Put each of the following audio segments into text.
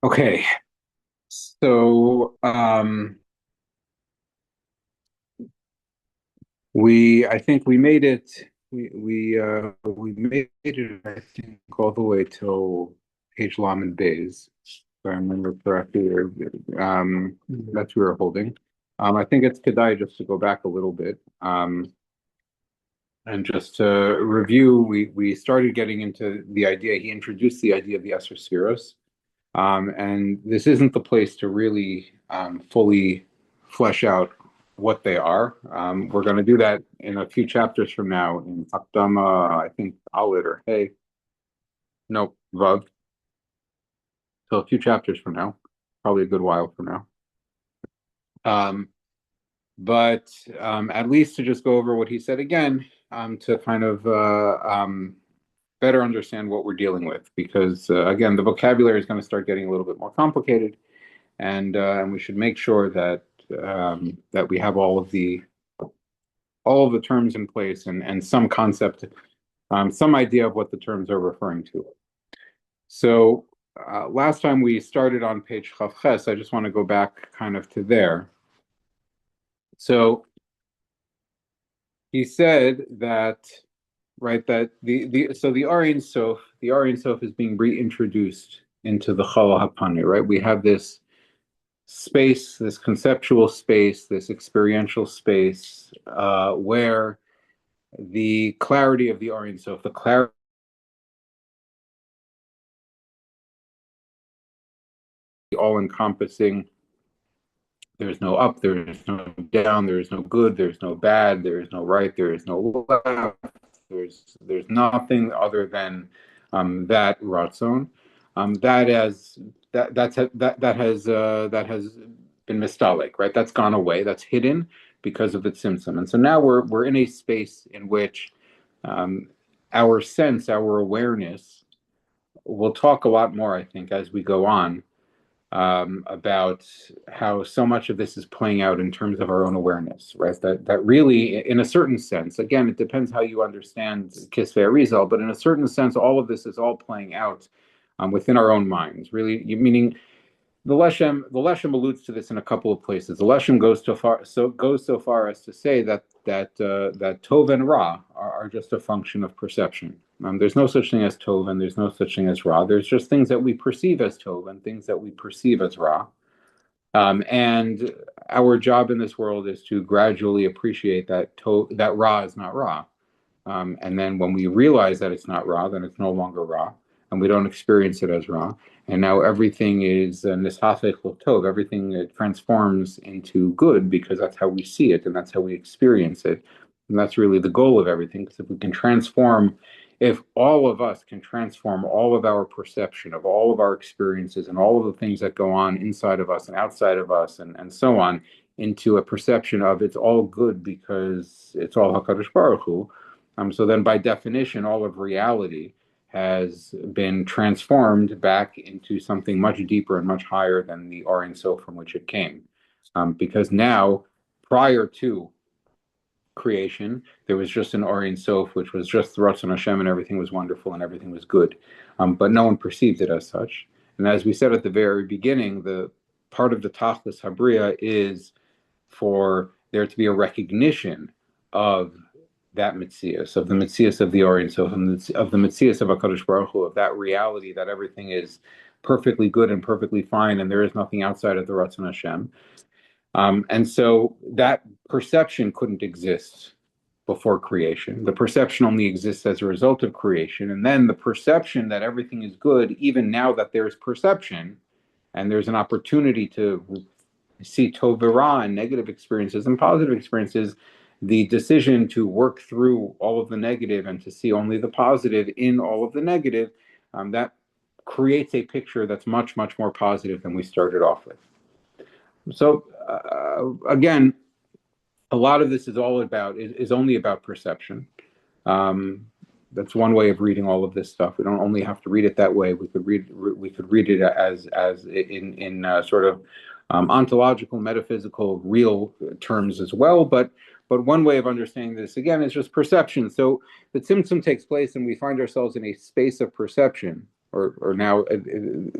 Okay, so I think we made it. We made it. I think all the way till page Lamed Bays, if I remember correctly. That's we were holding. I think it's Kedai just to go back a little bit. And just to review, we started getting into the idea. He introduced the idea of the Sefiros. And this isn't the place to really fully flesh out what they are. We're going to do that in a few chapters from now in Hakdama, I think Alit or Hey, no, Vav. So a few chapters from now, probably a good while from now. Um, but at least to just go over what he said again, to kind of better understand what we're dealing with, because again, the vocabulary is going to start getting a little bit more complicated, and we should make sure that that we have all of the terms in place and some concept, some idea of what the terms are referring to. So last time we started on page Chavches, I just want to go back kind of to there. So he said that, right, that the Ohr Ein Sof, the Ohr Ein Sof is being reintroduced into the Chala Hapani, right? We have this space, this conceptual space, this experiential space, where the clarity of the Ohr Ein Sof, the clarity all-encompassing. There's no up, there is no down, there is no good, there is no bad, there is no right, there is no left. There's nothing other than that ratzon. That has that has been mistalik, right? That's gone away. That's hidden because of the tzimtzum. And so now we're in a space in which um, our sense, our awareness, we'll talk a lot more, I think, as we go on, about how so much of this is playing out in terms of our own awareness, right? That really, in a certain sense, again, it depends how you understand Kisvei Arizal, but in a certain sense, all of this is all playing out within our own minds. Really, meaning the Leshem alludes to this in a couple of places. The Leshem goes so far as to say that Tov and Ra are just a function of perception. There's no such thing as Tov and there's no such thing as Ra. There's just things that we perceive as Tov and things that we perceive as Ra. And our job in this world is to gradually appreciate that Ra is not Ra. And then when we realize that it's not Ra, then it's no longer Ra, and we don't experience it as Ra. And now everything is Nishafech Tov. Everything transforms into good because that's how we see it and that's how we experience it. And that's really the goal of everything. Because if all of us can transform all of our perception of all of our experiences and all of the things that go on inside of us and outside of us and so on into a perception of it's all good because it's all HaKadosh Baruch Hu, so then, by definition, all of reality has been transformed back into something much deeper and much higher than the Ohr Ein Sof from which it came. Because now, prior to creation, there was just an Ohr Ein Sof, which was just the Ratzon Hashem, and everything was wonderful and everything was good. But no one perceived it as such. And as we said at the very beginning, the part of the Tachlis Habriya is for there to be a recognition of that mitzias, of the mitzias of the Ohr Ein Sof, of the mitzias of HaKadosh Baruch Hu, of that reality that everything is perfectly good and perfectly fine, and there is nothing outside of the Ratzon Hashem. And so that perception couldn't exist before creation. The perception only exists as a result of creation, and then the perception that everything is good, even now that there's perception, and there's an opportunity to see Tovera and negative experiences and positive experiences, the decision to work through all of the negative and to see only the positive in all of the negative, that creates a picture that's much, much more positive than we started off with. So again, a lot of this is only about perception. That's one way of reading all of this stuff. We don't only have to read it that way. We could read it as in sort of ontological, metaphysical, real terms as well. But one way of understanding this again is just perception. So the tzimtzum takes place, and we find ourselves in a space of perception, or now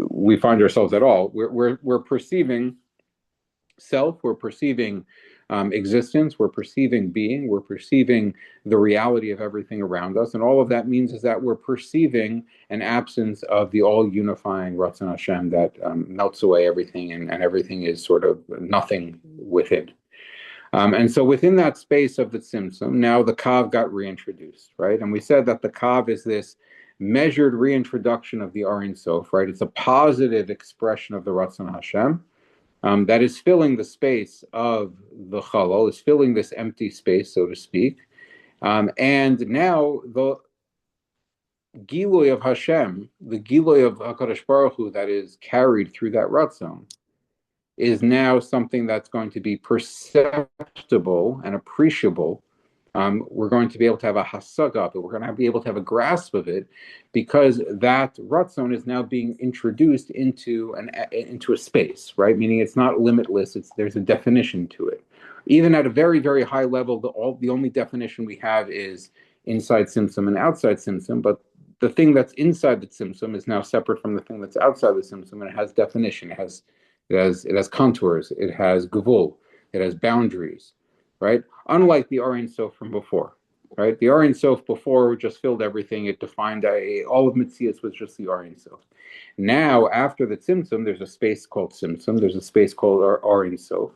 we find ourselves at all. We're perceiving self, we're perceiving existence, we're perceiving being, we're perceiving the reality of everything around us, and all of that means is that we're perceiving an absence of the all-unifying Ratzon Hashem that melts away everything, and everything is sort of nothing within. And so within that space of the tzimtzum, now the kav got reintroduced, right? And we said that the kav is this measured reintroduction of the Ohr Ein Sof, right? It's a positive expression of the Ratzon Hashem. That is filling the space of the chalal, is filling this empty space, so to speak. And now the Giloy of Hashem, the Giloy of HaKadosh Baruch Hu that is carried through that Ratzon, is now something that's going to be perceptible and appreciable. We're going to be able to have a hasag of it. We're going to be able to have a grasp of it, because that ratzon is now being introduced into a space, right? Meaning it's not limitless. There's a definition to it. Even at a very, very high level, the only definition we have is inside tzimtzum and outside tzimtzum. But the thing that's inside the tzimtzum is now separate from the thing that's outside the tzimtzum, and it has definition. It has contours. It has gevul. It has boundaries. Right? Unlike the Ohr Ein Sof from before, right? The Ohr Ein Sof before just filled everything. It defined all of Metzius was just the Ohr Ein Sof. Now, after the Tzimtzum, there's a space called Tzimtzum. There's a space called Ohr Ein Sof.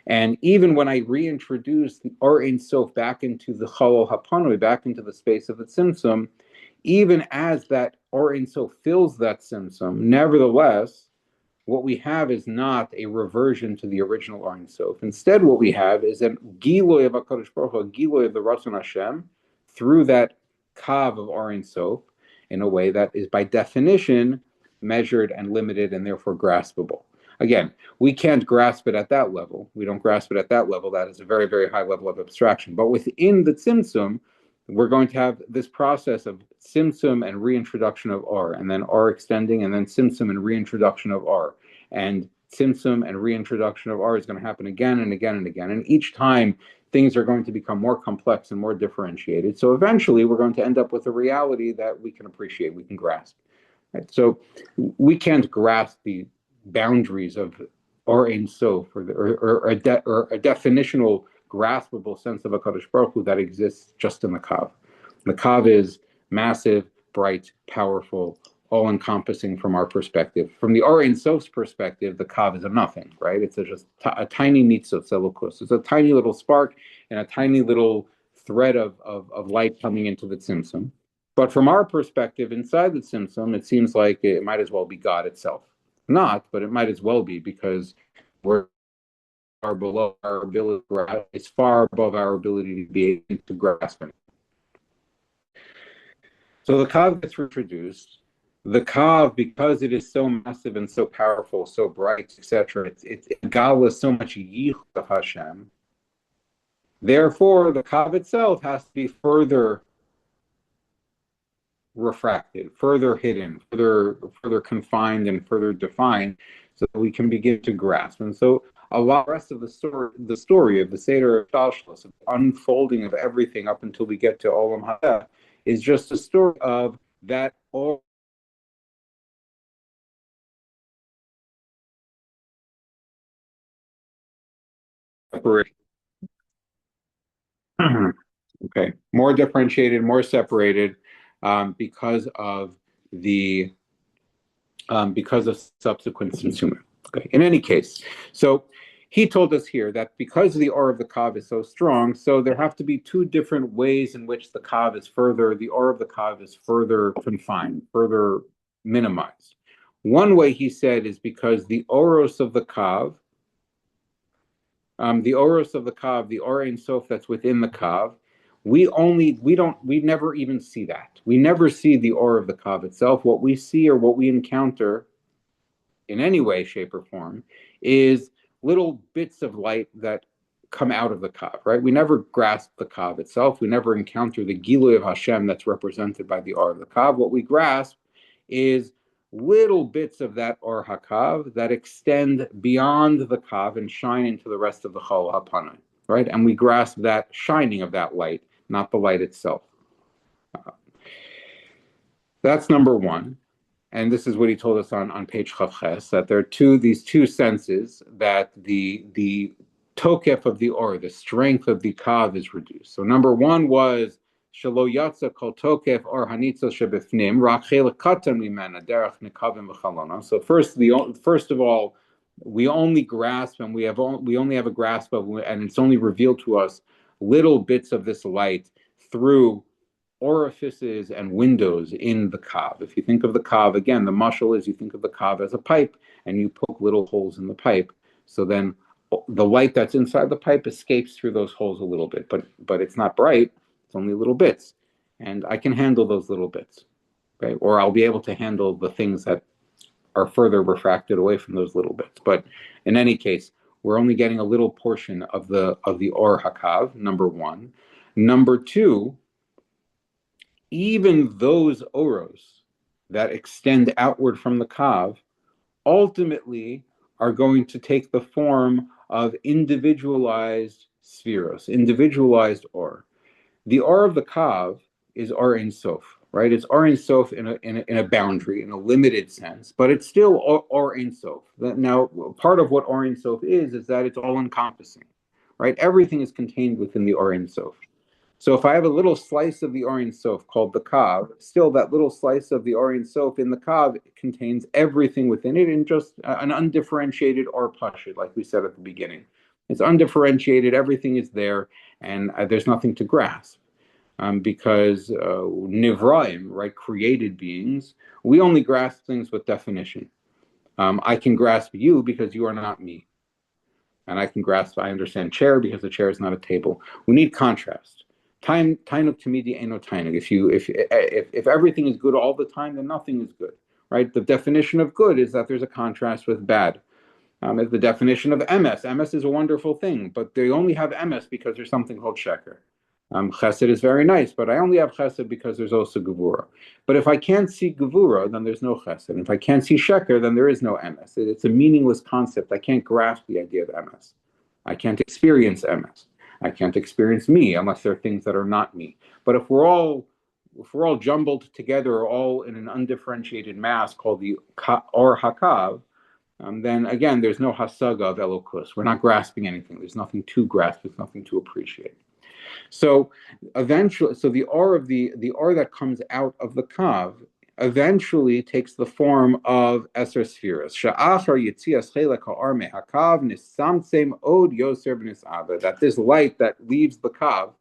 And even when I reintroduce the Ohr Ein Sof back into the Chalal Hapanui, back into the space of the Tzimtzum, even as that Ohr Ein Sof fills that Tzimtzum, nevertheless, what we have is not a reversion to the original Ohr Ein Sof. Instead, what we have is a giloy of HaKadosh Baruch Hu, a giloy of the Ratzon Hashem, through that kav of Ohr Ein Sof, in a way that is by definition measured and limited and therefore graspable. Again, we can't grasp it at that level. We don't grasp it at that level. That is a very, very high level of abstraction. But within the tzimtzum, we're going to have this process of tzimtzum and reintroduction of Ohr, and then Ohr extending, and then tzimtzum and reintroduction of Ohr. And tzimtzum and reintroduction of Ohr is going to happen again and again and again. And each time, things are going to become more complex and more differentiated. So eventually, we're going to end up with a reality that we can appreciate, we can grasp. Right? So we can't grasp the boundaries of Ohr Ein Sof or a definitional graspable sense of a Kadosh Baruch Hu that exists just in the kav. The kav is massive, bright, powerful, all-encompassing from our perspective. From the Ohr Ein Sof's perspective, the kav is a nothing, right? It's just a tiny nitzot selukus. It's a tiny little spark and a tiny little thread of light coming into the tzimtzum. But from our perspective, inside the tzimtzum, it seems like it might as well be God itself. Not, but it might as well be, because we're far below our ability to grasp. It's far above our ability to be able to grasp it. So the kav gets introduced. The kav, because it is so massive and so powerful, so bright, etc., it galas so much yichud of Hashem. Therefore, the kav itself has to be further refracted, further hidden, further confined, and further defined, so that we can begin to grasp. And so a lot of the rest of the story of the Seder of Shalshlos, of the unfolding of everything up until we get to Olam Haba, is just a story of that all. Okay, more differentiated, more separated, because of subsequent tzimtzumim. Okay. In any case, so he told us here that because the Ohr of the kav is so strong, so there have to be two different ways in which the Ohr of the kav is further confined, further minimized. One way, he said, is because the oros of the kav, the Ohr Ein Sof that's within the kav, we never even see that. We never see the Ohr of the kav itself. What we see, or what we encounter in any way, shape, or form, is little bits of light that come out of the kav, right? We never grasp the kav itself. We never encounter the Giloy of Hashem that's represented by the Ohr of the kav. What we grasp is little bits of that Ohr HaKav that extend beyond the Kav and shine into the rest of the Chol HaPanai, right? And we grasp that shining of that light, not the light itself. That's number one. And this is what he told us on page Chavches, that there are these two senses, that the tokef of the Or, the strength of the Kav, is reduced. So number one was Shelo Yatsa Kol Tokef Or Hanitzos Shebifnim Rak Chelek Katan Mimena Derech Nekavim V'Chalona. So first of all, we only grasp, and we only have a grasp of, and it's only revealed to us little bits of this light through orifices and windows in the Kav. If you think of the Kav, again, the mashal is, you think of the Kav as a pipe, and you poke little holes in the pipe. So then the light that's inside the pipe escapes through those holes a little bit, but it's not bright. It's only little bits, and I can handle those little bits, okay? Or I'll be able to handle the things that are further refracted away from those little bits. But in any case, we're only getting a little portion of the Ohr HaKav. Number one. Number two, even those oros that extend outward from the Kav ultimately are going to take the form of individualized Sifsei, individualized Or. The Or of the Kav is Ohr Ein Sof, right? It's Ohr Ein Sof in a boundary, in a limited sense, but it's still Ohr Ein Sof. Now, part of what Ohr Ein Sof is that it's all encompassing, right? Everything is contained within the Ohr Ein Sof. So if I have a little slice of the Ohr Ein Sof called the Kav, still that little slice of the Ohr Ein Sof in the Kav contains everything within it in just an undifferentiated Or Pashut, like we said at the beginning. It's undifferentiated, everything is there, and there's nothing to grasp. Because Nivraim, right, created beings, we only grasp things with definition. I can grasp you because you are not me. And I understand chair because the chair is not a table. We need contrast. Tainuk tamidi eno tainuk. If everything is good all the time, then nothing is good, right? The definition of good is that there's a contrast with bad. As the definition of MS is a wonderful thing, but they only have MS because there's something called sheker. Chesed is very nice, but I only have chesed because there's also gevura. But if I can't see gevura, then there's no chesed. And if I can't see sheker, then there is no MS. It's a meaningless concept. I can't grasp the idea of MS. I can't experience MS. I can't experience me unless there are things that are not me. But if we're all jumbled together, all in an undifferentiated mass called the Ohr HaKav, then again, there's no hasaga of elokus. We're not grasping anything. There's nothing to grasp. There's nothing to appreciate. So eventually, the Or that comes out of the Kav eventually takes the form of Eser Sefiros. Sha'achar yitzias chelek ha'or mehakav nisamtzem od yoser v'nisava. That this light that leaves the Kav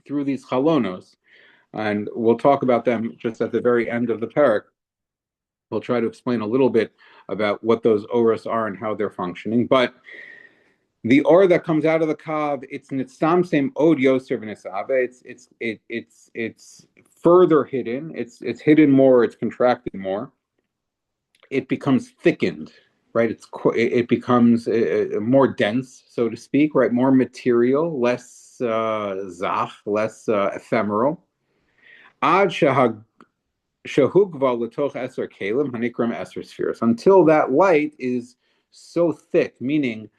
through these chalonos, and we'll talk about them just at the very end of the parak. We'll try to explain a little bit about what those oros are and how they're functioning, but the Or that comes out of the Kav, it's nitzamtzem od yoser v'nisava. It's further hidden. It's hidden more. It's contracted more. It becomes thickened, right? It becomes more dense, so to speak, right? More material, less zach, less ephemeral. Ad shehugva l'toch eser kelim hanikram eser Sefiros. Until that light is so thick, meaning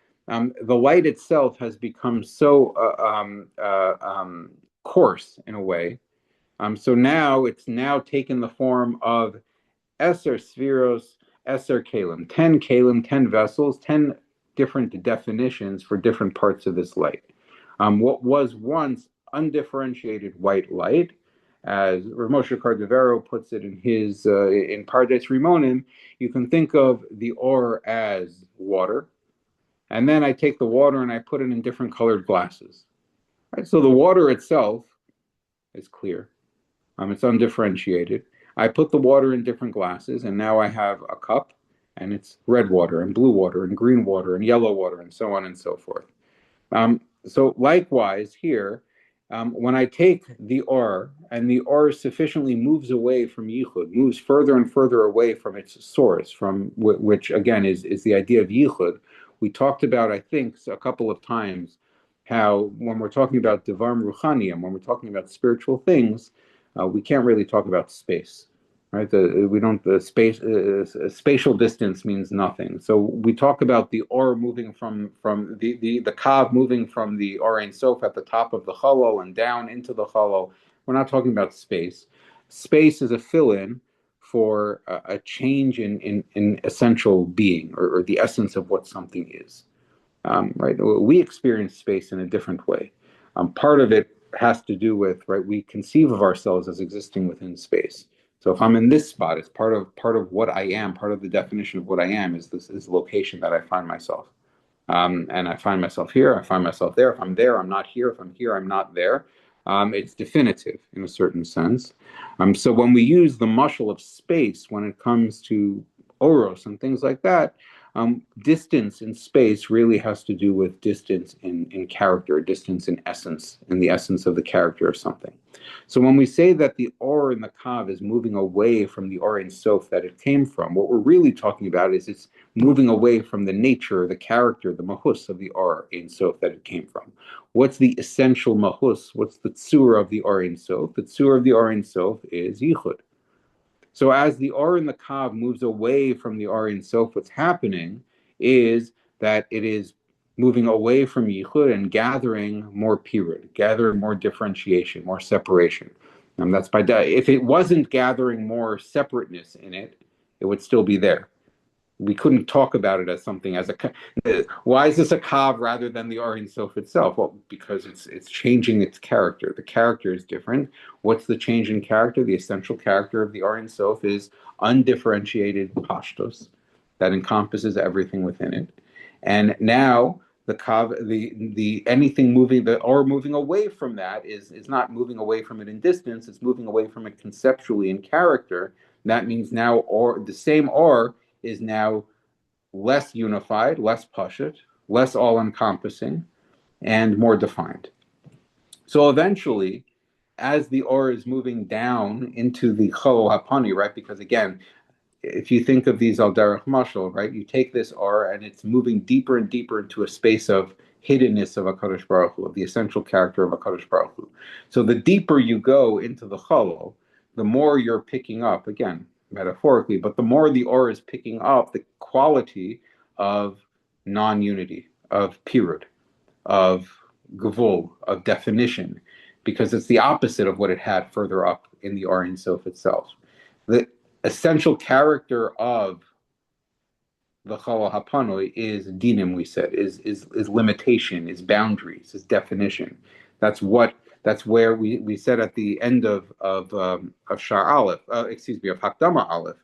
the light itself has become so coarse in a way. So now it's taken the form of Eser Sefiros, Eser Kalim, 10 Kalim, 10 vessels, 10 different definitions for different parts of this light. What was once undifferentiated white light, as Rav Moshe Cardavero puts it in his in Pardes Rimonim, you can think of the Or as water. And then I take the water and I put it in different colored glasses. Right? So the water itself is clear. It's undifferentiated. I put the water in different glasses, and now I have a cup, and it's red water, and blue water, and green water, and yellow water, and so on and so forth. So likewise here, when I take the Or, and the Or sufficiently moves away from Yichud, moves further and further away from its source, from which again is the idea of Yichud. We talked about, I think, a couple of times, how when we're talking about Devarim Ruchaniim, when we're talking about spiritual things, we can't really talk about space. right? The spatial distance means nothing. So we talk about the Ohr moving from the Kav moving from the Ohr Ein Sof at the top of the Cholol and down into the Cholol. We're not talking about space. Space is a fill-in for a change in essential being, or the essence of what something is. Right? We experience space in a different way. Part of it has to do with, right, we conceive of ourselves as existing within space. So if I'm in this spot, it's part of what I am. Part of the definition of what I am is this is location that I find myself. And I find myself here, I find myself there. If I'm there, I'm not here. If I'm here, I'm not there. It's definitive in a certain sense. So when we use the mushal of space, when it comes to oros and things like that, distance in space really has to do with distance in character, distance in essence, in the essence of the character of something. So when we say that the Ohr in the Kav is moving away from the Ohr Ein Sof that it came from, what we're really talking about is it's moving away from the nature, the character, the mahus of the Ohr Ein Sof that it came from. What's the essential mahus? What's the tzura of the Ohr Ein Sof? The tzura of the Ohr Ein Sof is yichud. So as the Ohr in the Kav moves away from the Ohr Ein Sof, what's happening is that it is moving away from yichud and gathering more pirud, gathering more differentiation, more separation. And that's if it wasn't gathering more separateness in it, it would still be there. We couldn't talk about it as something as why is this a kav rather than the Ohr Ein Sof itself? Well, because it's changing its character. The character is different. What's the change in character? The essential character of the Ohr Ein Sof is undifferentiated pashtos that encompasses everything within it. And now the kav, the anything moving, the Ohr moving away from that is not moving away from it in distance. It's moving away from it conceptually in character. That means now the same Ohr is now less unified, less pashut, less all-encompassing, and more defined. So eventually, as the Ohr is moving down into the Cholol Hapani, right? Because again, if you think of these al derech mashal, right? You take this Ohr and it's moving deeper and deeper into a space of hiddenness of HaKadosh Baruch Hu, of the essential character of HaKadosh Baruch Hu. So the deeper you go into the Cholol, the more you're picking up, again, metaphorically, but the more the Ohr is picking up the quality of non-unity, of pirud, of gavul, of definition, because it's the opposite of what it had further up in the Ohr Ein Sof itself. The essential character of the Cholol Hapanoi is dinim, we said, is limitation, is boundaries, is definition. That's where we said at the end of Shar Aleph, of Hakdama Aleph,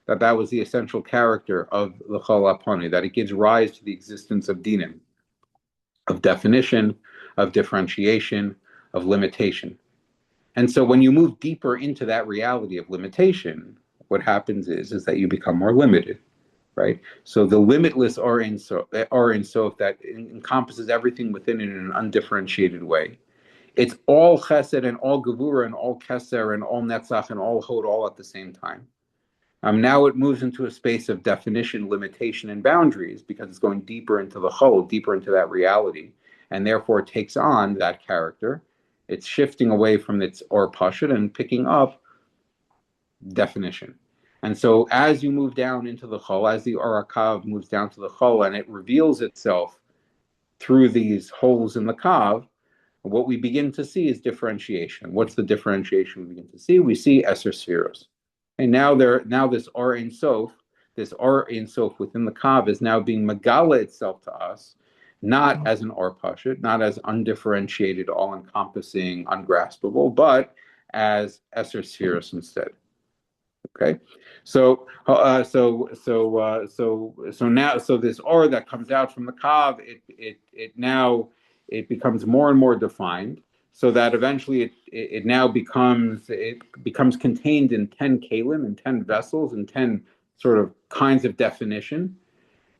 that was the essential character of the Cholol Hapanoi, that it gives rise to the existence of dinim, of definition, of differentiation, of limitation. And so when you move deeper into that reality of limitation, what happens is that you become more limited, right? So the limitless Ohr Ein Sof that encompasses everything within it in an undifferentiated way. It's all chesed and all gevura and all keser and all netzach and all hod all at the same time. Now it moves into a space of definition, limitation, and boundaries because it's going deeper into the chol, deeper into that reality, and therefore it takes on that character. It's shifting away from its Ohr pashut and picking up definition. And so as you move down into the chol, as the Ohr HaKav moves down to the chol and it reveals itself through these holes in the kav, what we begin to see is differentiation. What's the differentiation we begin to see? We see Eser Sefiros. And now this Ohr Ein Sof, within the kav is now being megala itself to us, not as an Ohr pashut, not as undifferentiated, all-encompassing, ungraspable, but as Eser Sefiros instead. Okay, so now this Ohr that comes out from the kav, it becomes more and more defined, so that eventually it becomes contained in 10 kalim, in 10 vessels, in 10 sort of kinds of definition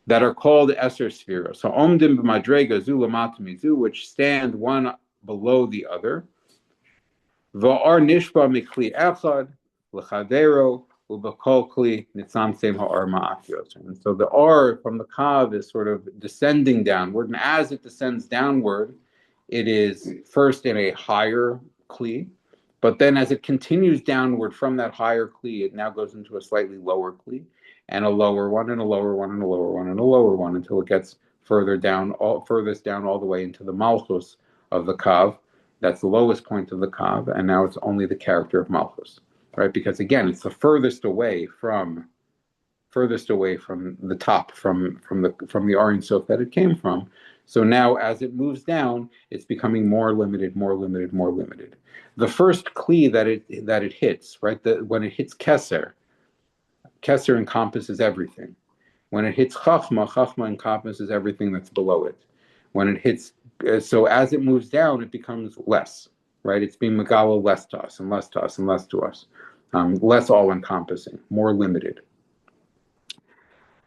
that are called Eser Sefiros. So omdim b'madrega zu l'mata mizu, which stand one below the other. Va'ar nishba mikli echad l'chadero ubakol kli nitzamsem ha'or ma'afios. And so the Ohr from the kav is sort of descending downward, and as it descends downward, it is first in a higher kli, But then as it continues downward from that higher kli, it now goes into a slightly lower kli, and a lower one, and a lower one, and a lower one, and a lower one, until it gets furthest down all the way into the malchus of the kav. That's the lowest point of the kav, and now it's only the character of malchus, right? Because again, it's the furthest away from the top, from the Ohr Ein Sof that it came from. So now, as it moves down, it's becoming more limited, more limited, more limited. The first kli that it hits, right? When it hits keser encompasses everything. When it hits chachma encompasses everything that's below it. When it hits, so as it moves down, it becomes less, right? It's being megala less to us and less to us and less to us, less all-encompassing, more limited.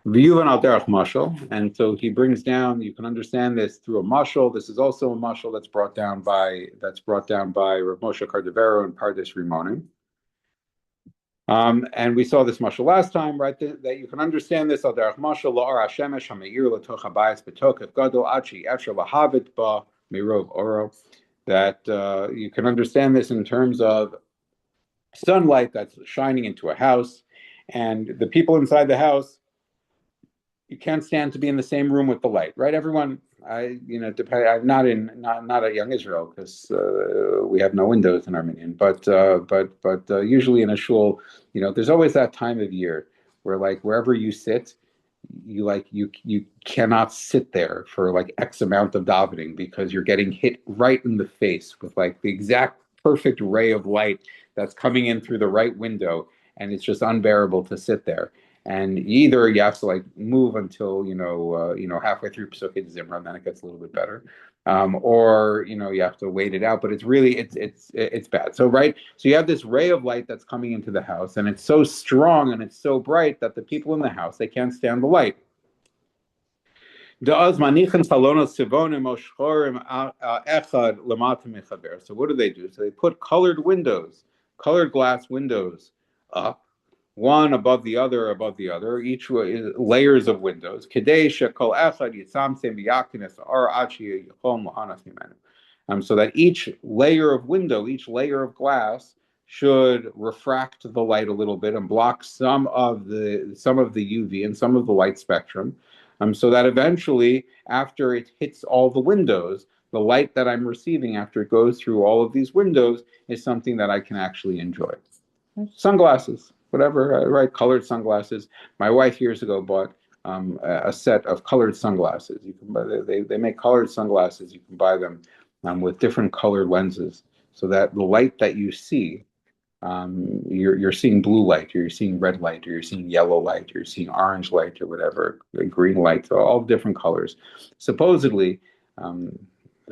V'yuvan al derech mashal, and so he brings down. You can understand this through a mashal. This is also a mashal that's brought down by Rav Moshe Cardavero and Pardes Rimonim. And we saw this mashal last time, right? That you can understand this al derech mashal la'ar hashemesh hameir latoch habayis betokef gadol achi efshar lahavit ba mirov oro. That you can understand this in terms of sunlight that's shining into a house, and the people inside the house, you can't stand to be in the same room with the light, right? Everyone, I'm not at Young Israel because we have no windows in Armenian, but usually in a shul, there's always that time of year where, like, wherever you sit, you cannot sit there for like X amount of davening because you're getting hit right in the face with like the exact perfect ray of light that's coming in through the right window, and it's just unbearable to sit there. And either you have to like move until halfway through Pesukei Zimra, and then it gets a little bit better, or you have to wait it out. But it's really it's bad. So you have this ray of light that's coming into the house, and it's so strong and it's so bright that the people in the house, they can't stand the light. So what do? So they put colored glass windows up, one above the other, each layers of windows. So that each layer of glass should refract the light a little bit and block some of the UV and some of the light spectrum, so that eventually, after it hits all the windows, the light that I'm receiving after it goes through all of these windows is something that I can actually enjoy. Sunglasses, whatever, right? Colored sunglasses. My wife years ago bought a set of colored sunglasses. You can buy, they make colored sunglasses. You can buy them with different colored lenses, so that the light that you see, you're seeing blue light, or you're seeing red light, or you're seeing yellow light, or you're seeing orange light, or whatever, green light, so all different colors. Supposedly,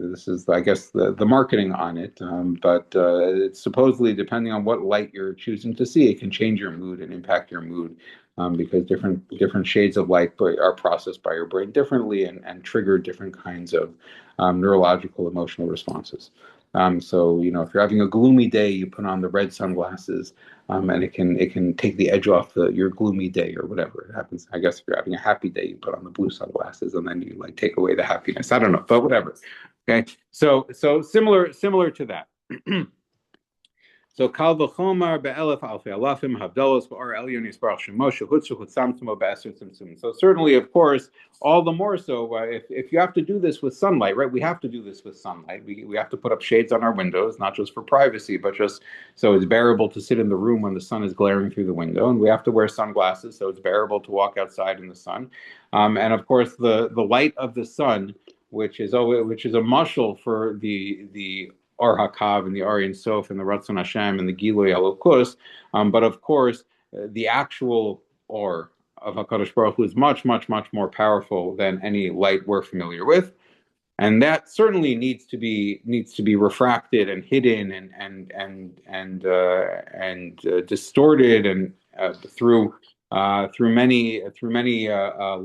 this is, I guess, the marketing on it, but it's supposedly, depending on what light you're choosing to see, it can change your mood and impact your mood, because different shades of light are processed by your brain differently and trigger different kinds of neurological, emotional responses. So if you're having a gloomy day, you put on the red sunglasses, and it can take the edge off your gloomy day, or whatever it happens. I guess if you're having a happy day, you put on the blue sunglasses, and then you like take away the happiness. I don't know, but whatever. Okay, so similar to that. So kal v'chomar be'elef alfei alafim havdalos ba'or elyon yisbarach shemoshe hutzu hutzamtzimo be'eser tzimtzum. So certainly, of course, all the more so if you have to do this with sunlight, right? We have to do this with sunlight. We have to put up shades on our windows, not just for privacy, but just so it's bearable to sit in the room when the sun is glaring through the window. And we have to wear sunglasses so it's bearable to walk outside in the sun. And of course, the light of the sun, which is a mashal for the Or HaKav and the Ohr Ein Sof and the Ratzon Hashem and the Gilui Elokus, but of course the actual Or of HaKadosh Baruch Hu is much, much, much more powerful than any light we're familiar with, and that certainly needs to be refracted and hidden and distorted and through many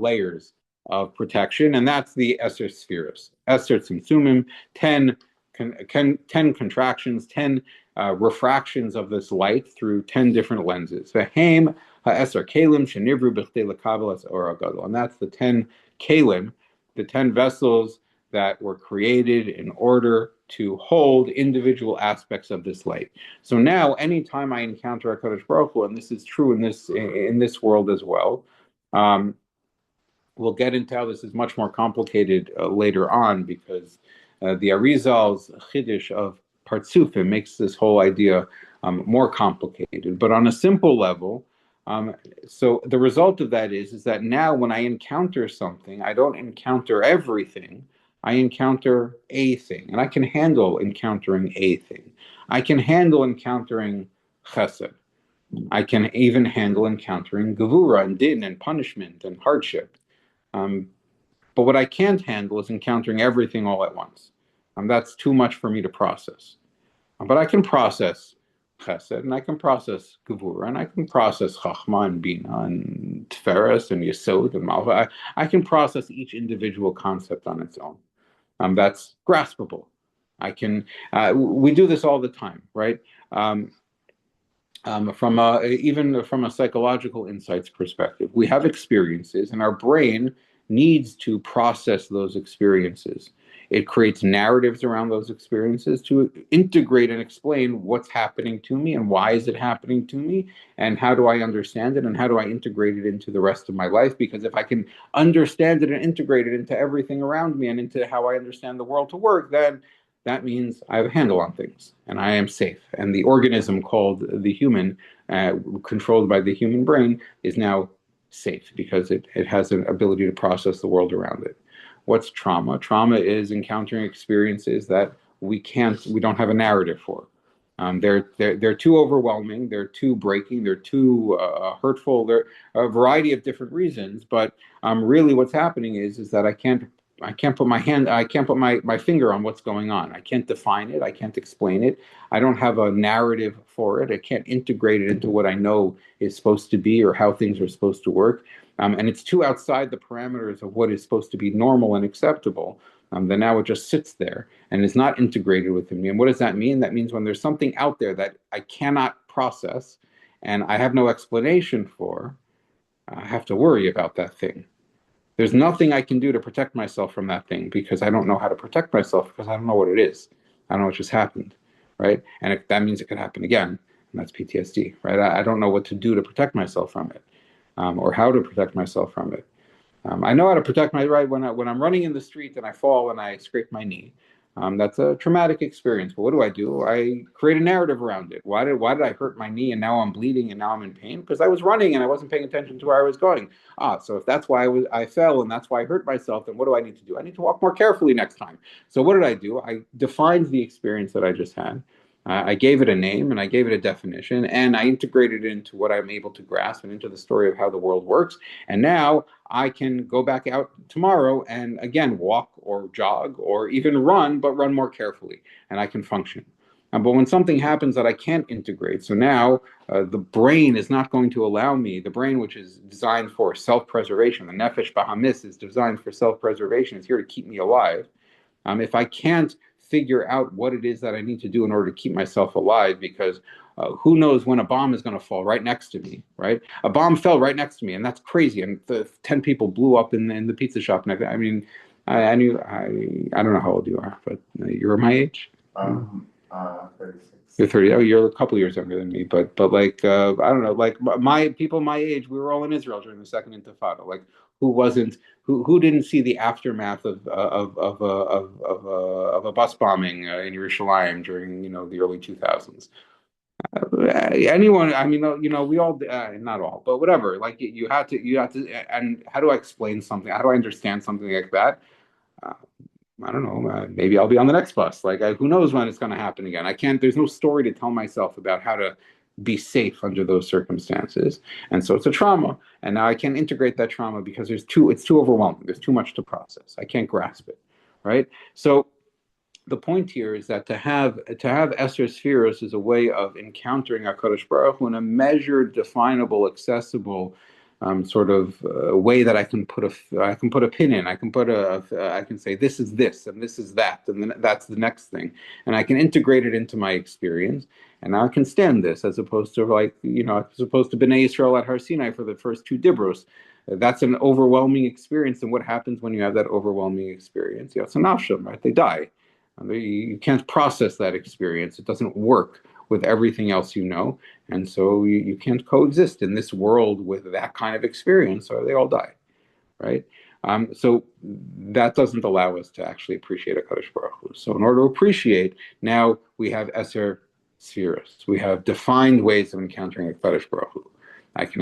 layers of protection, and that's the Eser Sefiros, Eser Tzimtzumim, 10 contractions, 10 refractions of this light through 10 different lenses. And that's the 10 kalim, the 10 vessels that were created in order to hold individual aspects of this light. So now, anytime I encounter HaKadosh Baruch Hu, and this is true in this world as well, we'll get into how this is much more complicated later on, because the Arizal's Chiddush of Partzufim makes this whole idea more complicated. But on a simple level, so the result of that is that now when I encounter something, I don't encounter everything. I encounter a thing, and I can handle encountering a thing. I can handle encountering chesed. I can even handle encountering gevura and din and punishment and hardship. But what I can't handle is encountering everything all at once. That's too much for me to process. But I can process chesed, and I can process gevura, and I can process chachma and bina and Sefiros and yesod and malva. I can process each individual concept on its own. That's graspable. I can. We do this all the time, right? Even from a psychological insights perspective, we have experiences, and our brain needs to process those experiences. It creates narratives around those experiences to integrate and explain what's happening to me and why is it happening to me and how do I understand it and how do I integrate it into the rest of my life. Because if I can understand it and integrate it into everything around me and into how I understand the world to work, then that means I have a handle on things and I am safe. And the organism called the human, controlled by the human brain, is now safe because it has an ability to process the world around it. What's trauma? Trauma is encountering experiences that we don't have a narrative for. They're too overwhelming. They're too breaking. They're too hurtful. There are a variety of different reasons. But really, what's happening is that I can't put my finger on what's going on. I can't define it. I can't explain it. I don't have a narrative for it. I can't integrate it into what I know is supposed to be or how things are supposed to work. And it's too outside the parameters of what is supposed to be normal and acceptable. Then now it just sits there and is not integrated within me. And what does that mean? That means when there's something out there that I cannot process and I have no explanation for, I have to worry about that thing. There's nothing I can do to protect myself from that thing because I don't know how to protect myself because I don't know what it is. I don't know what just happened, right? And that means it could happen again, and that's PTSD, right? I don't know what to do to protect myself from it, or how to protect myself from it. I know how to protect my right when I'm running in the street and I fall and I scrape my knee. That's a traumatic experience. But what do? I create a narrative around it. Why did I hurt my knee and now I'm bleeding and now I'm in pain? Because I was running and I wasn't paying attention to where I was going. So if that's why I fell and that's why I hurt myself, then what do I need to do? I need to walk more carefully next time. So what did I do? I defined the experience that I just had. I gave it a name and I gave it a definition and I integrated it into what I'm able to grasp and into the story of how the world works. And now I can go back out tomorrow and again walk or jog or even run, but run more carefully and I can function. But when something happens that I can't integrate, so now the brain is not going to allow me, the brain which is designed for self-preservation, the nefesh bahamis is designed for self-preservation, it's here to keep me alive. If I can't figure out what it is that I need to do in order to keep myself alive, because who knows when a bomb is going to fall right next to me, right? A bomb fell right next to me, and that's crazy. And the 10 people blew up in the pizza shop. And I mean, I don't know how old you are, but you're my age. 36. You're 30. Oh, you're a couple years younger than me, but like I don't know, like my people my age, we were all in Israel during the Second Intifada. Like who didn't see the aftermath of a bus bombing in Yerushalayim during the early 2000s? Anyone? I mean, we all not all, but whatever. Like you had to. And how do I explain something? How do I understand something like that? I don't know. Maybe I'll be on the next bus. Like, who knows when it's going to happen again? I can't. There's no story to tell myself about how to be safe under those circumstances. And so it's a trauma. And now I can't integrate that trauma because it's too overwhelming. There's too much to process. I can't grasp it, right? So the point here is that to have Esther Sefiros is a way of encountering HaKadosh Baruch Hu in a measured, definable, accessible sort of way that I can put a pin in. I can say this is this and this is that and then that's the next thing, and I can integrate it into my experience. And now I can stand this as opposed to Bnei Yisrael at Har Sinai for the first two dibros. That's an overwhelming experience, and what happens when you have that overwhelming experience? It's an nafsham, right? They die. You can't process that experience. It doesn't work with everything else you know. And so you can't coexist in this world with that kind of experience, or they all die, right? So that doesn't allow us to actually appreciate HaKadosh Baruch Hu. So in order to appreciate, now we have Eser Sefiros. We have defined ways of encountering HaKadosh Baruch Hu. That's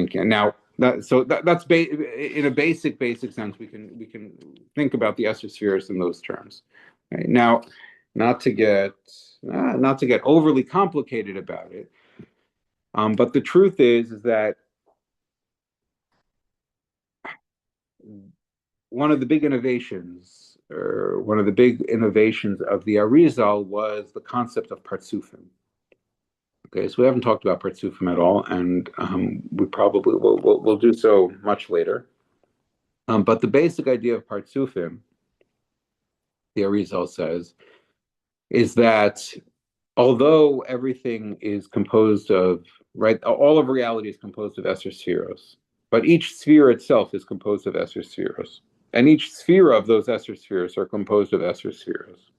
in a basic sense. We can think about the Eser Sefiros in those terms. Right? Now, not to get overly complicated about it, but the truth is that one of the big innovations of the Arizal was the concept of Partzufim. Okay, so we haven't talked about Partzufim at all, and we probably will do so much later. But the basic idea of Partzufim, the Arizal says, is that although everything is composed of, right, all of reality is composed of Eser Sefiros, but each sphere itself is composed of Eser Sefiros. And each sphere of those Eser Sefiros are composed of Eser Sefiros.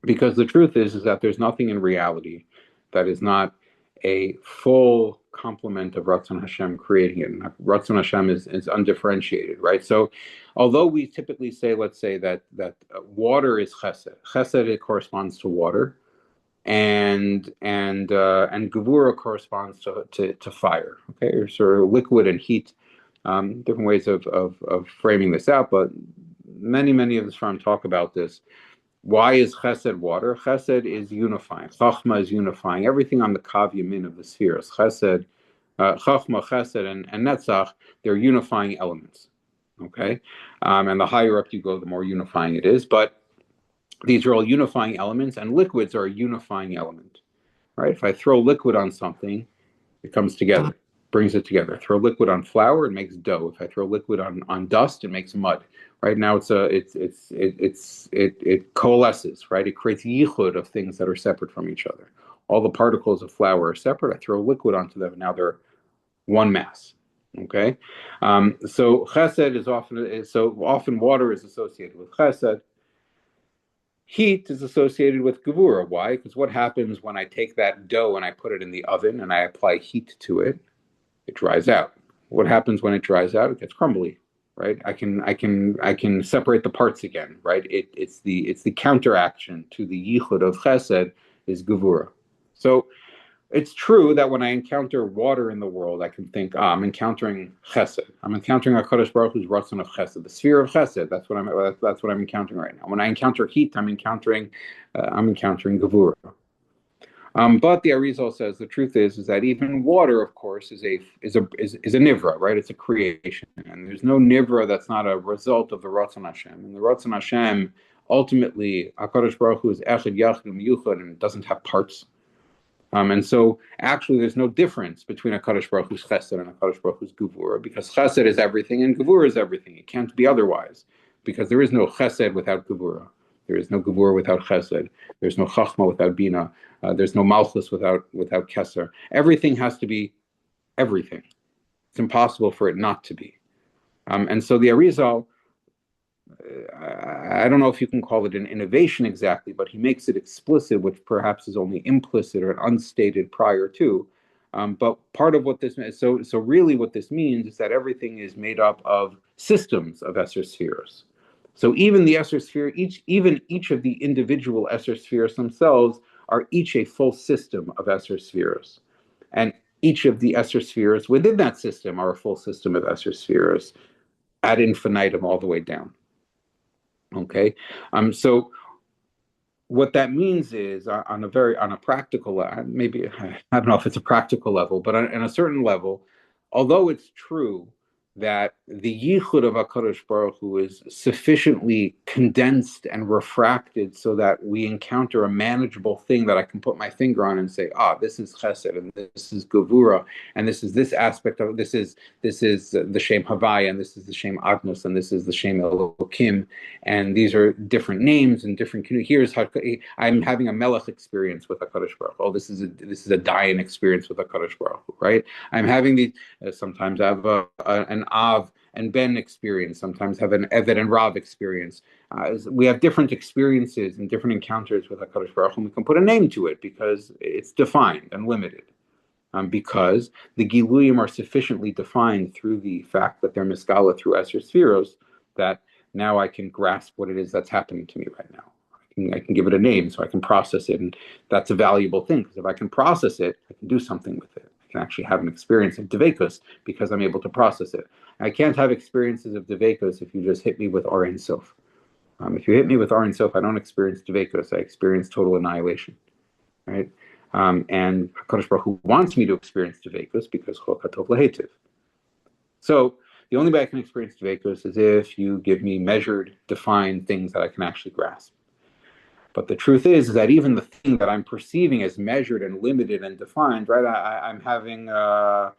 Because the truth is that there's nothing in reality that is not a full complement of Ratzon Hashem creating it. And Ratzon Hashem is undifferentiated, right? So although we typically say, let's say that water is chesed. Chesed, it corresponds to water. And Gevura corresponds to fire, okay, or sort of liquid and heat. Different ways of framing this out, but many of the Sfarim talk about this. Why is Chesed water? Chesed is unifying. Chachma is unifying everything on the Kav Yamin of the spheres. Chesed, Chachma, Chesed, and Netzach, they're unifying elements. Okay, and the higher up you go, the more unifying it is. But these are all unifying elements, and liquids are a unifying element, right? If I throw liquid on something, it comes together, brings it together. Throw liquid on flour, it makes dough. If I throw liquid on dust, it makes mud. Right now, it coalesces, right? It creates yichud of things that are separate from each other. All the particles of flour are separate. I throw liquid onto them, and now they're one mass. Okay, so chesed is often water is associated with chesed. Heat is associated with gevura. Why? Because what happens when I take that dough and I put it in the oven and I apply heat to it? It dries out. What happens when it dries out? It gets crumbly, right? I can separate the parts again, right? It's the counteraction to the yichud of chesed is gevura. So it's true that when I encounter water in the world, I can think, I'm encountering chesed. I'm encountering HaKadosh Baruch Hu's ratzon of chesed, the sphere of chesed. That's what I'm encountering right now. When I encounter heat, I'm encountering gevura. But the Arizal says the truth is that even water, of course, is a nivra, right? It's a creation, and there's no nivra that's not a result of the ratzon Hashem. And the ratzon Hashem, ultimately, HaKadosh Baruch Hu is echad yachid miyuchad, and it doesn't have parts. And so, actually, there's no difference between HaKadosh Baruch Hu's chesed and HaKadosh Baruch Hu's gevura, because chesed is everything and gevura is everything. It can't be otherwise, because there is no chesed without gevura. There is no gevura without chesed. There's no chachma without bina. There's no malchus without keser. Everything has to be everything. It's impossible for it not to be. And so the Arizal, I don't know if you can call it an innovation exactly, but he makes it explicit, which perhaps is only implicit or unstated prior to. But part of what this means, so really what this means is that everything is made up of systems of Eser Sefiros. So even the Eser Sphere, each of the individual Eser Spheres themselves are each a full system of Eser Sefiros. And each of the Eser Spheres within that system are a full system of Eser Sefiros ad infinitum all the way down. Okay, so what that means is on a practical level, maybe I don't know if it's a practical level, but on a certain level, although it's true that the yichud of HaKadosh Baruch Hu is sufficiently condensed and refracted so that we encounter a manageable thing that I can put my finger on and say, this is chesed, and this is gevura, and this is this aspect of this is the Shem Havaya, and this is the Shem Adnos, and this is the Shem Elokim, and these are different names and different. Here's how I'm having a melech experience with HaKadosh Baruch Hu. This is a Dayan experience with HaKadosh Baruch Hu, right? I'm having these. Sometimes I have an Av and Ben experience, sometimes have an Eved and Rav experience. We have different experiences and different encounters with HaKadosh Baruch Hu, and we can put a name to it because it's defined and limited. Because the Giluyim are sufficiently defined through the fact that they're Miskala through Esher Sefiros, that now I can grasp what it is that's happening to me right now. I can give it a name so I can process it, and that's a valuable thing, because if I can process it, I can do something with it. I can actually have an experience of Devekos because I'm able to process it. I can't have experiences of Devekos if you just hit me with Ohr Ein Sof. If you hit me with Ohr Ein Sof, I don't experience Devekos, I experience total annihilation, right? And HaKadosh Baruch Hu wants me to experience Devekos because Chol Katov Lehetiv. So the only way I can experience Devekos is if you give me measured, defined things that I can actually grasp. But the truth is that even the thing that I'm perceiving as measured and limited and defined, right? I'm having, I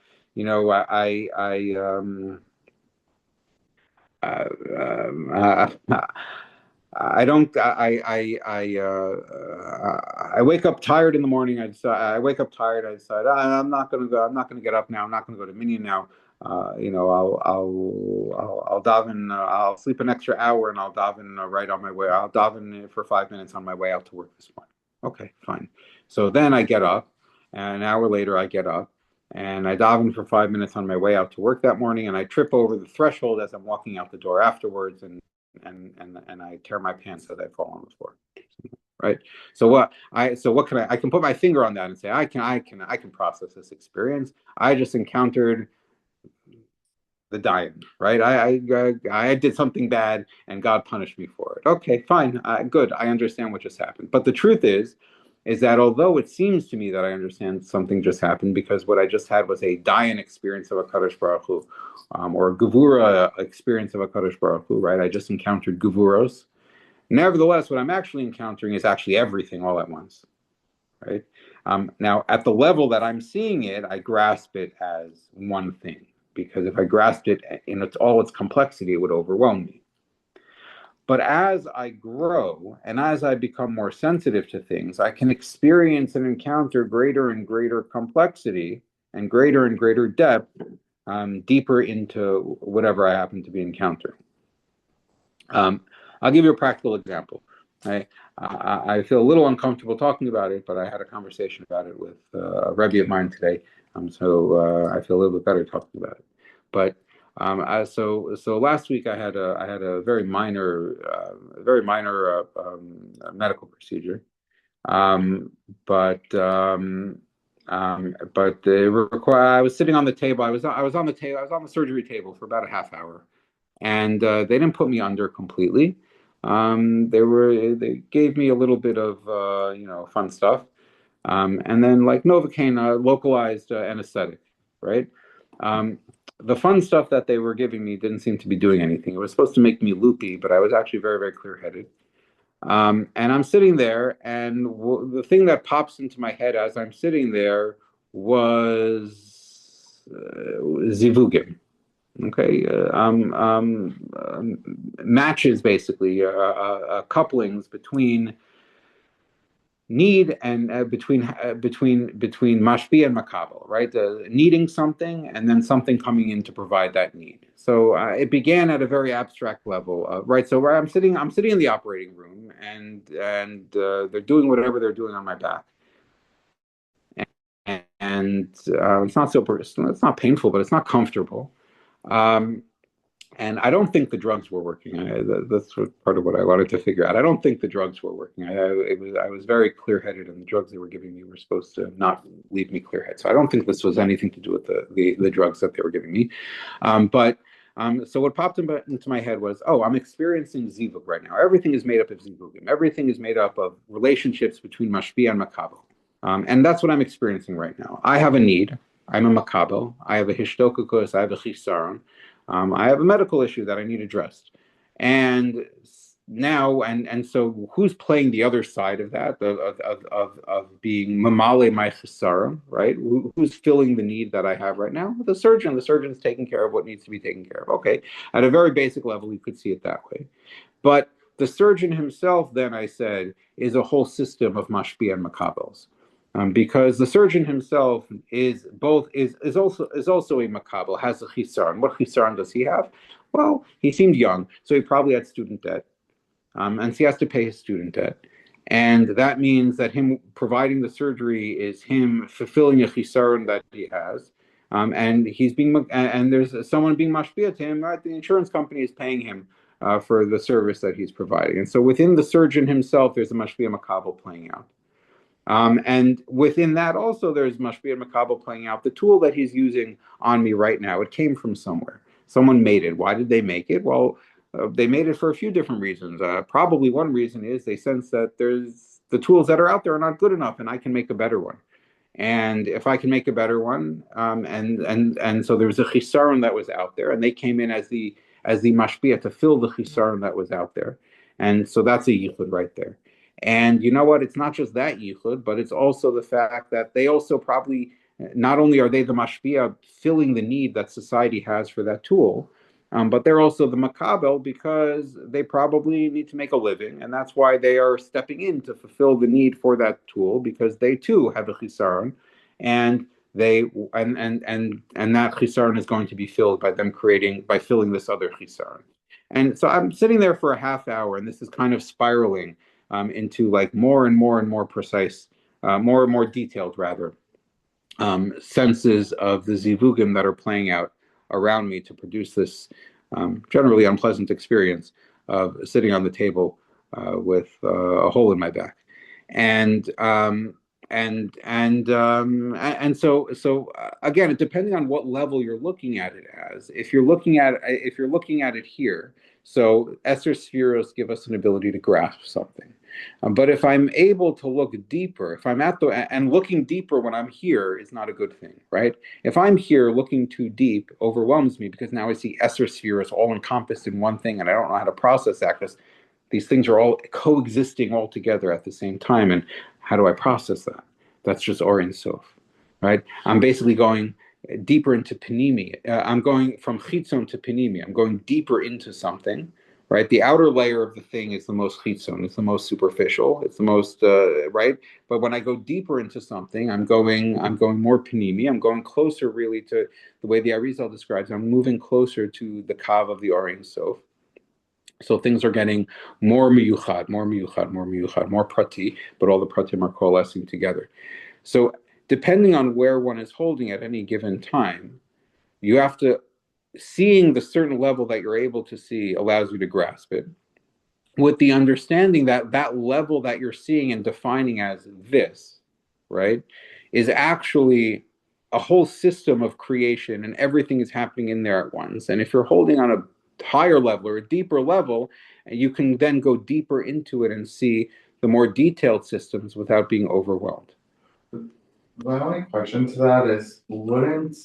wake up tired in the morning. I wake up tired. I decide I'm not going to go. I'm not going to get up now. I'm not going to go to Minyan now. I'll daven. I'll sleep an extra hour and I'll daven right on my way. I'll daven for 5 minutes on my way out to work this morning. Okay, fine. So then I get up, and an hour later I get up, and I daven for 5 minutes on my way out to work that morning, and I trip over the threshold as I'm walking out the door afterwards, and I tear my pants as I fall on the floor. Right. So what can I can put my finger on that and say I can process this experience. I just encountered the dying, right? I did something bad and God punished me for it. Okay, fine, good. I understand what just happened. But the truth is that although it seems to me that I understand something just happened, because what I just had was a dying experience of HaKadosh Baruch Hu, or a Gevura experience of HaKadosh Baruch Hu, right? I just encountered Gevuros. Nevertheless, what I'm actually encountering is actually everything all at once, right? Now, at the level that I'm seeing it, I grasp it as one thing, because if I grasped it in all its complexity, it would overwhelm me. But as I grow and as I become more sensitive to things, I can experience and encounter greater and greater complexity and greater depth, deeper into whatever I happen to be encountering. I'll give you a practical example. I feel a little uncomfortable talking about it, but I had a conversation about it with a Rebbe of mine today, so I feel a little bit better talking about it. But so last week I had a very minor medical procedure, but it required. I was sitting on the table. I was on the table. I was on the surgery table for about a half hour, and they didn't put me under completely. They gave me a little bit of fun stuff, and then like Novocaine, localized anesthetic, right? The fun stuff that they were giving me didn't seem to be doing anything. It was supposed to make me loopy, but I was actually very, very clear-headed. And I'm sitting there, and the thing that pops into my head as I'm sitting there was zivugim. Okay, matches, basically, couplings between need and between mashpi and makabel, right? Needing something and then something coming in to provide that need. So it began at a very abstract level, right? So where I'm sitting in the operating room, and they're doing whatever they're doing on my back, and it's not painful, but it's not comfortable. And I don't think the drugs were working. That's part of what I wanted to figure out. I don't think the drugs were working. I was very clear-headed, and the drugs they were giving me were supposed to not leave me clear-headed. So I don't think this was anything to do with the drugs that they were giving me. So what popped into my head was, I'm experiencing zivug right now. Everything is made up of zivugim. Everything is made up of relationships between mashpia and makabel. And that's what I'm experiencing right now. I have a need. I'm a makabel. I have a hishtokukus. I have a chisaron. I have a medical issue that I need addressed. And now, and so who's playing the other side of that, of being mamale my chisaron, right? Who's filling the need that I have right now? The surgeon. The surgeon's taking care of what needs to be taken care of. Okay, at a very basic level, you could see it that way. But the surgeon himself, then I said, is a whole system of mashpia and makabels. because the surgeon himself is also a makabel, has a chisaron. What chisaron does he have? Well, he seemed young, so he probably had student debt, and so he has to pay his student debt. And that means that him providing the surgery is him fulfilling a chisaron that he has. And there's someone being mashpia to him, right? The insurance company is paying him for the service that he's providing. And so within the surgeon himself, there's a mashpia makabel playing out. And within that also, there's Mashpia Makabel playing out. The tool that he's using on me right now, it came from somewhere. Someone made it. Why did they make it? Well, they made it for a few different reasons. Probably one reason is they sense that there's the tools that are out there are not good enough, and I can make a better one. And if I can make a better one, and so there was a chisaron that was out there, and they came in as the mashpia to fill the chisaron that was out there, and so that's a yichud right there. And you know what? It's not just that yichud, but it's also the fact that they also probably not only are they the mashpia filling the need that society has for that tool, but they're also the makabel because they probably need to make a living, and that's why they are stepping in to fulfill the need for that tool because they too have a chisaron, and they and that chisaron is going to be filled by them creating by filling this other chisaron. And so I'm sitting there for a half hour, and this is kind of spiraling into like more and more and more precise, more and more detailed rather senses of the zivugim that are playing out around me to produce this generally unpleasant experience of sitting on the table with a hole in my back, and so again, depending on what level you're looking at it as, if you're looking at it here, so Esther Sefiros give us an ability to grasp something. But if I'm able to look deeper, if I'm at the and looking deeper when I'm here is not a good thing, right? If I'm here looking too deep, overwhelms me because now I see Esther Sefiros all encompassed in one thing, and I don't know how to process that because these things are all coexisting all together at the same time. And how do I process that? That's just Ohr Ein Sof, right? I'm basically going deeper into Penimiyus. I'm going from chitzon to Penimiyus. I'm going deeper into something, right? The outer layer of the thing is the most chitzon. It's the most superficial. It's the most right. But when I go deeper into something, I'm going more Penimiyus. I'm going closer, really, to the way the Arizal describes. I'm moving closer to the kav of the Ohr Ein Sof. So things are getting more miyuchad, more miyuchad, more miyuchad, more prati, but all the pratim are coalescing together. So depending on where one is holding at any given time, you have to, seeing the certain level that you're able to see allows you to grasp it, with the understanding that that level that you're seeing and defining as this, right, is actually a whole system of creation and everything is happening in there at once. And if you're holding on a higher level or a deeper level, you can then go deeper into it and see the more detailed systems without being overwhelmed. My only question to that is, wouldn't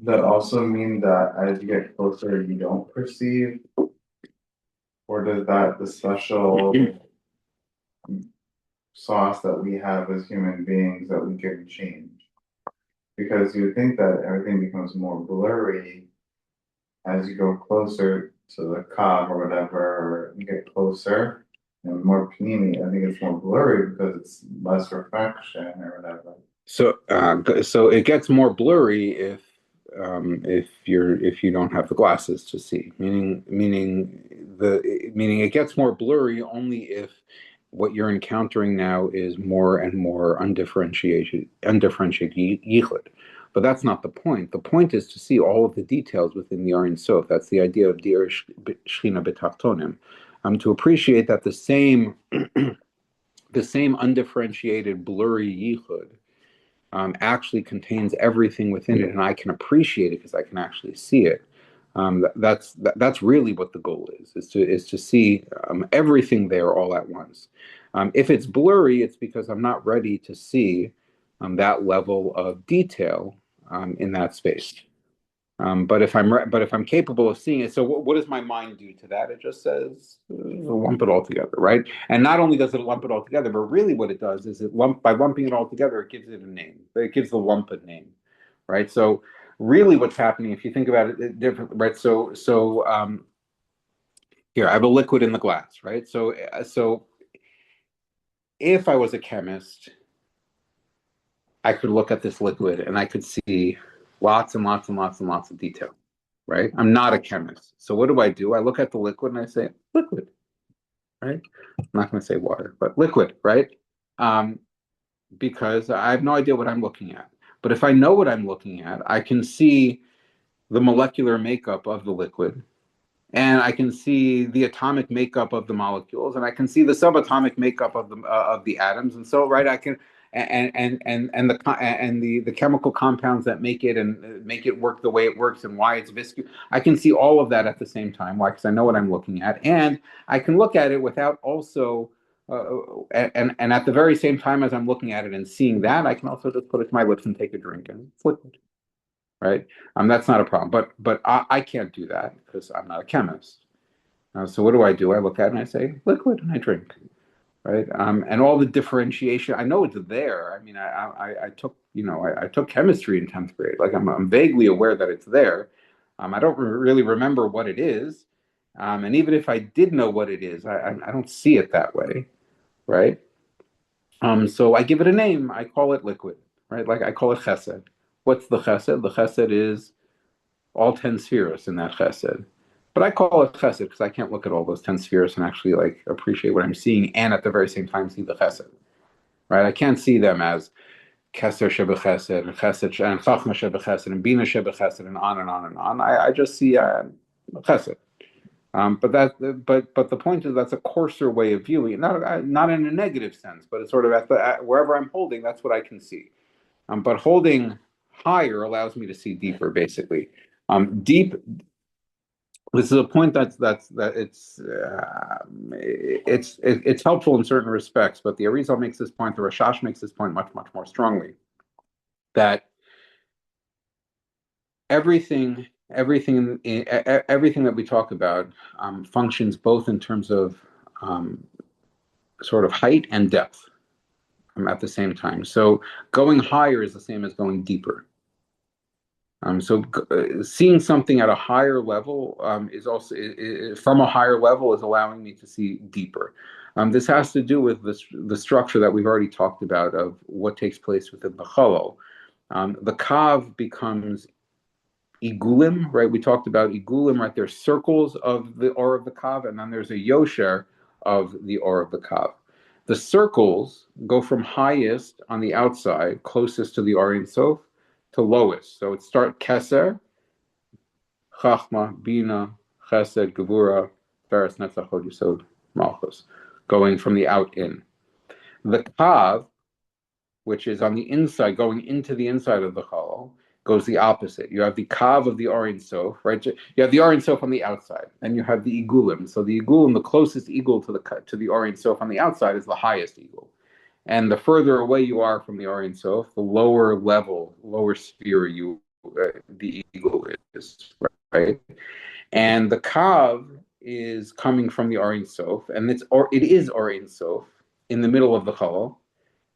that also mean that as you get closer, you don't perceive? Or does that the special sauce that we have as human beings that we can change? Because you would think that everything becomes more blurry as you go closer to the cob or whatever, or you get closer and more panini. I think it's more blurry because it's less reflection or whatever. So it gets more blurry if you don't have the glasses to see. Meaning it gets more blurry only if what you're encountering now is more and more undifferentiated yichud. But that's not the point. The point is to see all of the details within the Ohr Ein Sof. That's the idea of Dir Shechina B'Tachtonim. To appreciate that the same undifferentiated, blurry yichud actually contains everything within it, and I can appreciate it because I can actually see it. That's really what the goal is to see everything there all at once. If it's blurry, it's because I'm not ready to see that level of detail in that space. But if I'm capable of seeing it, so what does my mind do to that? It just says lump it all together, right? And not only does it lump it all together, but really what it does is by lumping it all together, it gives it a name. It gives the lump a name, right? So really, what's happening, if you think about it differently, right? So here I have a liquid in the glass, right? So if I was a chemist, I could look at this liquid and I could see lots and lots and lots and lots of detail, right? I'm not a chemist. So what do? I look at the liquid and I say, liquid, right? I'm not going to say water, but liquid, right? Um, because I have no idea what I'm looking at. But if I know what I'm looking at, I can see the molecular makeup of the liquid, and I can see the atomic makeup of the molecules, and I can see the subatomic makeup of the atoms, and so right, I can and the chemical compounds that make it and make it work the way it works and why it's viscous. I can see all of that at the same time. Why? Because I know what I'm looking at, and I can look at it without also. And at the very same time as I'm looking at it and seeing that, I can also just put it to my lips and take a drink and it's liquid, right? That's not a problem. But I can't do that because I'm not a chemist. So what do? I look at it and I say liquid and I drink, right? And all the differentiation, I know it's there. I mean, I took I took chemistry in 10th grade. Like I'm vaguely aware that it's there. I don't really remember what it is. And even if I did know what it is, I don't see it that way, right? So I give it a name. I call it liquid, right? Like I call it chesed. What's the chesed? The chesed is all 10 spheres in that chesed. But I call it chesed because I can't look at all those 10 spheres and actually like appreciate what I'm seeing and at the very same time see the chesed, right? I can't see them as keser shebe chesed and chesed and chachma shebe chesed and bina shebe chesed and on and on and on. I just see chesed. But the point is that's a coarser way of viewing it, not in a negative sense, but it's sort of wherever I'm holding, that's what I can see. But holding higher allows me to see deeper, basically. Deep. This is a point that it's helpful in certain respects, but the Arizal makes this point, the Rashash makes this point much more strongly, that everything that we talk about functions both in terms of sort of height and depth at the same time. So going higher is the same as going deeper. Seeing something at a higher level is also from a higher level is allowing me to see deeper. This has to do with the structure that we've already talked about of what takes place within the chalal. The kav becomes igulim, right? We talked about igulim, right? There's circles of the or of the kav, and then there's a yosher of the or of the kav. The circles go from highest on the outside, closest to the Ohr Ein Sof, to lowest. So it starts keser, chachma, bina, chesed, gevura, feres, netzach, hod, yesod, malchus, going from the out in. The kav, which is on the inside, going into the inside of the chalal, goes the opposite. You have the kav of the Ohr Ein Sof, right? You have the Ohr Ein Sof on the outside, and you have the igulim. So the igulim, the closest eagle to the Ohr Ein Sof on the outside, is the highest eagle. And the further away you are from the Ohr Ein Sof, the lower level, lower sphere the eagle is, right? And the kav is coming from the Ohr Ein Sof, and it is Ohr Ein Sof in the middle of the chalal,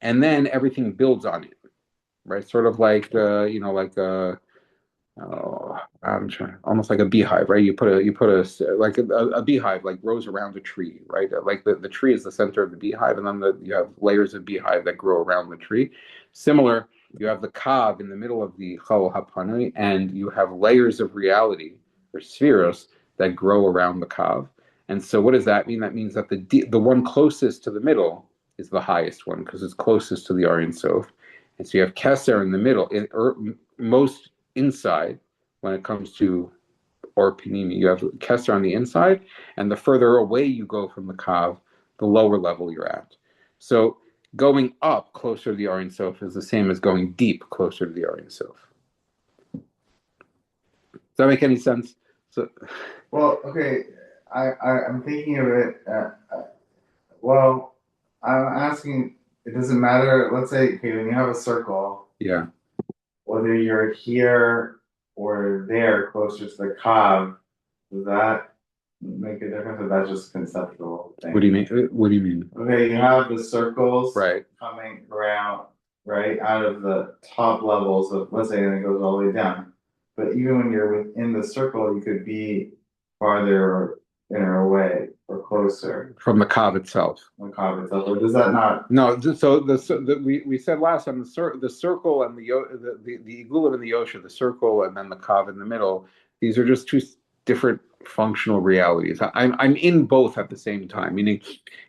and then everything builds on it, right? Sort of like I'm trying, almost like a beehive, right? You put a beehive like grows around a tree, right? Like the tree is the center of the beehive, and then you have layers of beehive that grow around the tree. Similar, you have the kav in the middle of the chalal hapanui, and you have layers of reality or Sefiros that grow around the kav. And so, what does that mean? That means that the one closest to the middle is the highest one because it's closest to the Ohr Ein Sof. And so you have keser in the middle, most inside when it comes to or Penimiyus. You have keser on the inside, and the further away you go from the kav, the lower level you're at. So going up closer to the Ohr Ein Sof is the same as going deep closer to the Ohr Ein Sof. Does that make any sense? So, well, okay, I'm thinking of it. Well, I'm asking. It doesn't matter. Let's say, okay, when you have a circle, yeah. whether you're here or there, closer to the kav, does that make a difference, or that's just conceptual thing? What do you mean? What do you mean? Okay, you have the circles right coming around, right, out of the top levels of, let's say, and it goes all the way down. But even when you're within the circle, you could be farther or inner away. or closer from the kav itself. from the Kav itself, or does that not? No, we said last time the circle and the igulim and the yosher, the circle and then the kav in the middle. These are just two different functional realities. I'm in both at the same time. Meaning,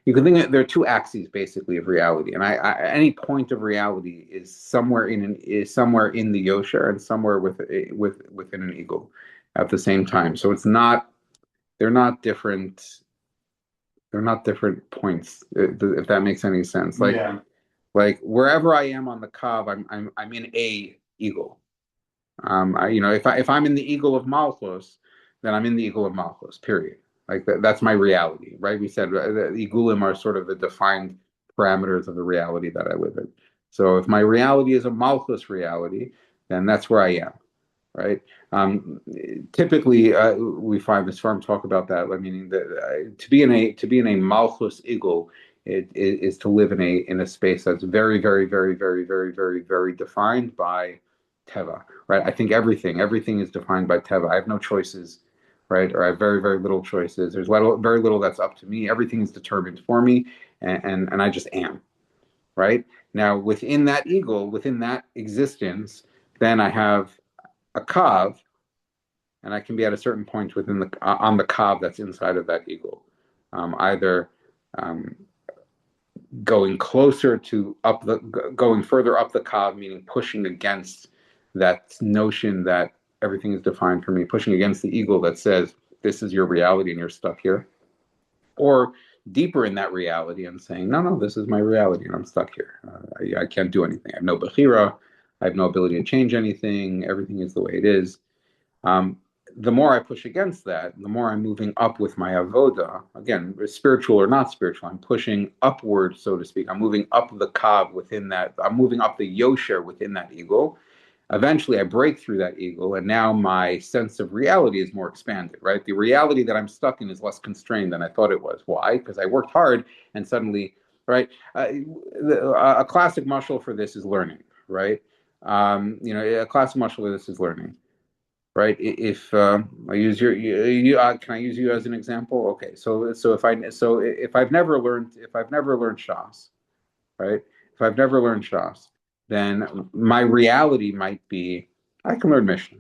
you can think that there are two axes basically of reality, and any point of reality is somewhere in the yosher and somewhere within an eagle at the same time. So it's not they're not different. They're not different points, if that makes any sense. Like wherever I am on the kav, I'm in a eagle. If I'm in the eagle of Malchus, then I'm in the eagle of Malchus. Period. Like that's my reality, right? We said the igulim are sort of the defined parameters of the reality that I live in. So if my reality is a Malchus reality, then that's where I am, right? Typically, we find this firm talk about that. Meaning that to be in a Malchus eagle, it is to live in a space that's very, very, very, very, very, very, very defined by teva, right? I think everything is defined by teva. I have no choices, right? Or I have very, very little choices. There's very little that's up to me. Everything is determined for me, and I just am, right? Now, within that eagle, within that existence, then I have a kav, and I can be at a certain point on the kav that's inside of that eagle, either going further up the kav, meaning pushing against that notion that everything is defined for me, pushing against the eagle that says this is your reality and you're stuck here, or deeper in that reality and saying no, this is my reality and I'm stuck here. I can't do anything. I have no bechira. I have no ability to change anything. Everything is the way it is. The more I push against that, the more I'm moving up with my avoda. Again, spiritual or not spiritual, I'm pushing upward, so to speak. I'm moving up the kav within that. I'm moving up the yosher within that eagle. Eventually, I break through that eagle, and now my sense of reality is more expanded, right? The reality that I'm stuck in is less constrained than I thought it was. Why? Because I worked hard, and suddenly, right? A classic mashal for this is learning, right? A classic mashal for this is learning. Right? If I use can I use you as an example? Okay, so if I've never learned Shas, right? If I've never learned Shas, then my reality might be I can learn Mishnah,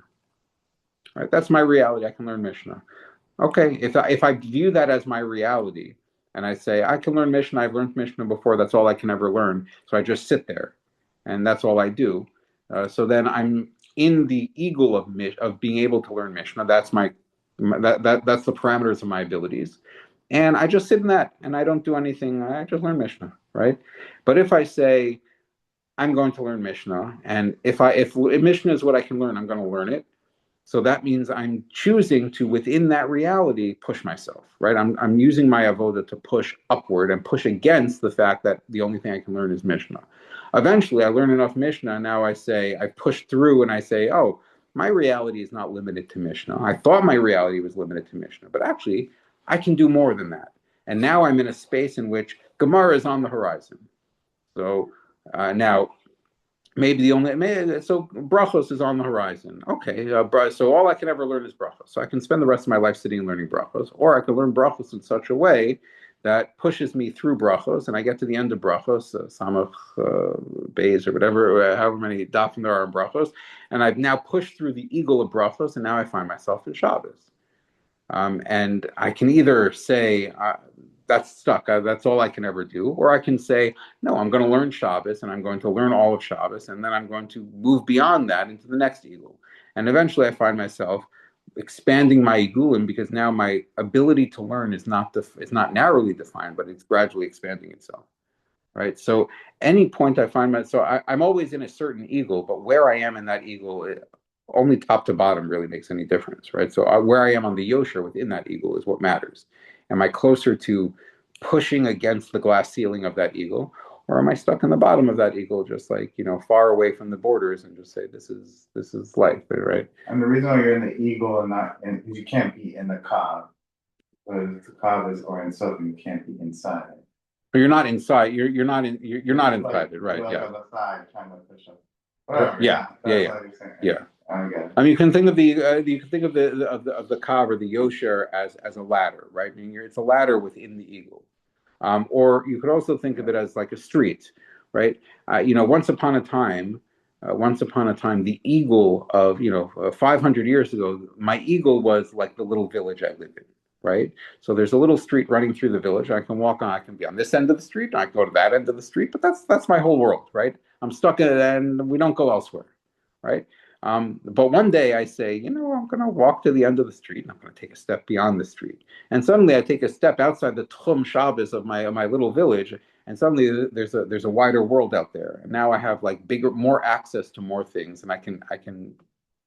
right? That's my reality. I can learn Mishnah. Okay, if I view that as my reality, and I say I can learn Mishnah, I've learned Mishnah before. That's all I can ever learn. So I just sit there, and that's all I do. So then I'm in the eagle of being able to learn Mishnah. That's that's the parameters of my abilities, and I just sit in that, and I don't do anything. I just learn Mishnah, right? But if I say I'm going to learn Mishnah, and if Mishnah is what I can learn, I'm going to learn it. So that means I'm choosing to, within that reality, push myself, right? I'm using my avoda to push upward and push against the fact that the only thing I can learn is Mishnah. Eventually, I learn enough Mishnah, and now I push through and I say, oh, my reality is not limited to Mishnah. I thought my reality was limited to Mishnah, but actually, I can do more than that. And now I'm in a space in which Gemara is on the horizon. So now, so brachos is on the horizon. Okay, so all I can ever learn is brachos. So I can spend the rest of my life sitting and learning brachos, or I can learn brachos in such a way that pushes me through brachos, and I get to the end of brachos, samach beis or whatever, however many dafim there are in brachos, and I've now pushed through the eagle of brachos, and now I find myself in Shabbos. And I can either say that's stuck. That's all I can ever do. Or I can say, no, I'm going to learn Shabbos and I'm going to learn all of Shabbos. And then I'm going to move beyond that into the next eagle. And eventually I find myself expanding my igulim because now my ability to learn is not narrowly defined, but it's gradually expanding itself. Right. So any point I find myself, I'm always in a certain eagle, but where I am in that eagle, only top to bottom really makes any difference. Right. So where I am on the yosher within that eagle is what matters. Am I closer to pushing against the glass ceiling of that eagle, or am I stuck in the bottom of that eagle, just like far away from the borders, and just say this is life, right? And the reason why you're in the eagle and not in, because you can't be in the kav, because the kav is Ohr Ein Sof, and you can't be inside. But you're not inside. You're not inside it, right? Like yeah. on the side, trying to push up. Whatever, yeah. That's what you're saying. Yeah. I get it. I mean, you can think of the kav or the yosher as a ladder, right? I mean, it's a ladder within the eagle. Or you could also think of it as like a street, right? Once upon a time, the eagle of 500 years ago, my eagle was like the little village I live in, right? So there's a little street running through the village. I can walk on. I can be on this end of the street. I can go to that end of the street. But that's my whole world, right? I'm stuck in it, and we don't go elsewhere, right? But one day I say, I'm going to walk to the end of the street, and I'm going to take a step beyond the street. And suddenly I take a step outside the Tchum Shabbos of my little village, and suddenly there's a wider world out there. And now I have like more access to more things, and I can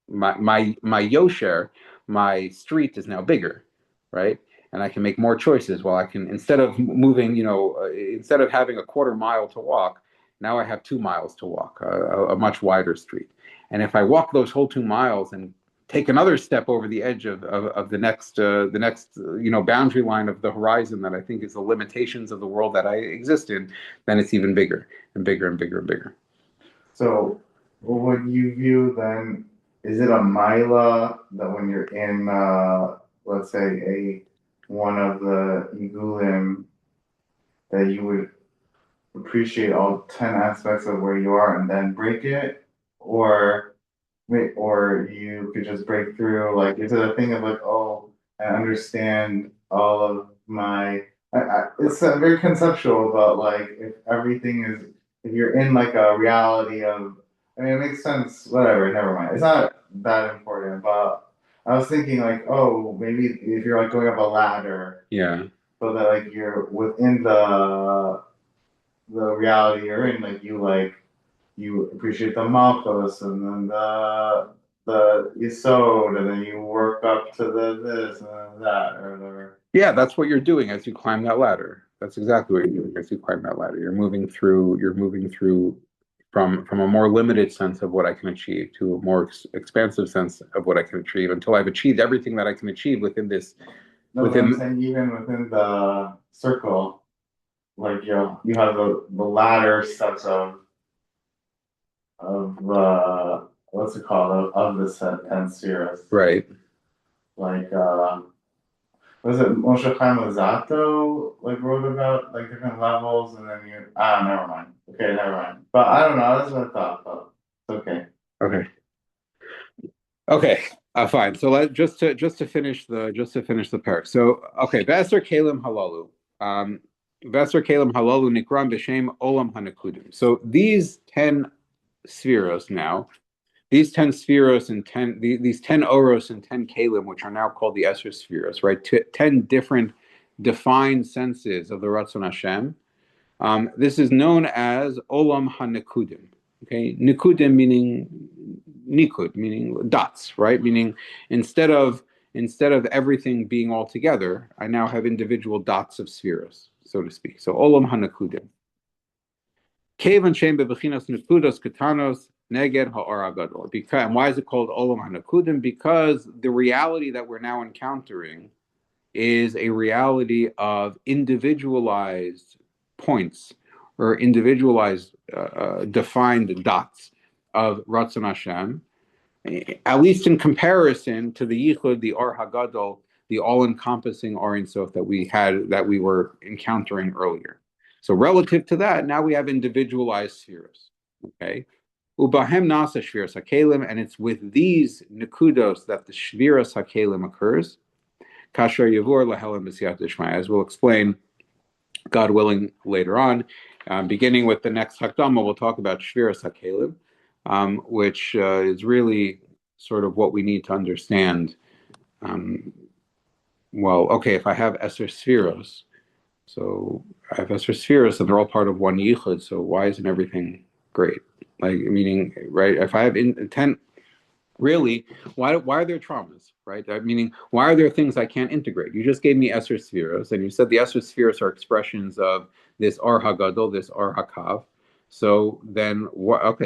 my yosher, my street is now bigger, right? And I can make more choices. While I can, instead of moving, instead of having a quarter mile to walk, now I have 2 miles to walk, a much wider street. And if I walk those whole 2 miles and take another step over the edge of the next boundary line of the horizon that I think is the limitations of the world that I exist in, then it's even bigger and bigger and bigger and bigger. So, what would you view then? Is it a mila that when you're in, let's say, one of the igulim, that you would appreciate all 10 aspects of where you are and then break it, or you could just break through? Like, is it a thing of like, oh, I understand all of my? It's very conceptual, but like, if you're in like a reality of, I mean, it makes sense. Whatever, never mind. It's not that important, but I was thinking like, oh, maybe if you're like going up a ladder, Yeah. so that like you're within the reality you're in, like you appreciate the malchus and then the yisod, and then you work up to the this and then that or whatever. Yeah, that's what you're doing as you climb that ladder. That's exactly what you're doing as you climb that ladder. You're moving through from a more limited sense of what I can achieve to a more expansive sense of what I can achieve until I've achieved everything that I can achieve within this. No, but I'm saying even within the circle, like you have the ladder steps of what's it called, of the 10 spheres. Right. Like was it Moshe Chaim Luzzatto like wrote about like different levels, and then never mind. Okay, never mind. But I don't know. That's what I thought. But it's okay. Okay. Okay. Fine. So just to finish the parak. So okay, V'eser Kalim Halalu. V'eser Kalim Halalu Nikram b'Shem Olam Hanekudim. So these 10 Sefiros now, these 10 Sefiros and these 10 Oros and 10 Kalim, which are now called the Esher Sefiros, right? 10 different defined senses of the Ratzon Hashem. This is known as Olam HaNekudim. Okay, Nekudim meaning Nikud, meaning dots, right? Meaning instead of everything being all together, I now have individual dots of Sefiros, so to speak. So Olam HaNekudim. Kevan Shem bebechinas Nekudos Katanos Neged Ha'or HaGadol. And why is it called Olam HaNekudim? Because the reality that we're now encountering is a reality of individualized points or individualized defined dots of Ratzon Hashem, at least in comparison to the Yichud, the Ohr HaGadol, the all-encompassing Ohr Ein Sof that we were encountering earlier. So relative to that, now we have individualized Sefiros. Okay, Ubahem Nasa Shviras HaKelim, and it's with these Nekudos that the Shviras HaKelim occurs. Kasher Yavur Lahelim B'Siyat Dishmaya, as we'll explain, God willing, later on. Beginning with the next Hakdama, we'll talk about Shviras HaKelim, which is really sort of what we need to understand. If I have Esser Sefiros, so I have Esser Sefiros and they're all part of one Yichud, so why isn't everything great? Like, meaning, right, if I have 10, really, why are there traumas, right? Meaning, why are there things I can't integrate? You just gave me Esser Sefiros, and you said the Esser Sefiros are expressions of this Ohr HaGadol, this Ohr HaKav. So then,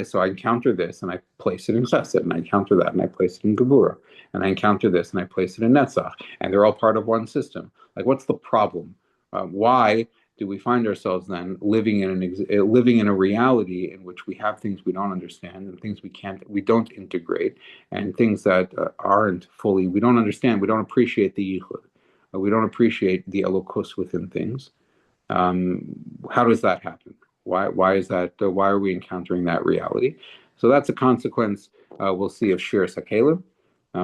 so I encounter this, and I place it in Chesed, and I encounter that, and I place it in Gevurah, and I encounter this, and I place it in Netzach, and they're all part of one system. Like, what's the problem? Why do we find ourselves then living in a reality in which we have things we don't understand and things we don't integrate, and things that aren't fully, we don't understand, we don't appreciate the yichud, we don't appreciate the elokus within things. How does that happen? Why is that? Why are we encountering that reality? So that's a consequence we'll see of Shir Sakelim,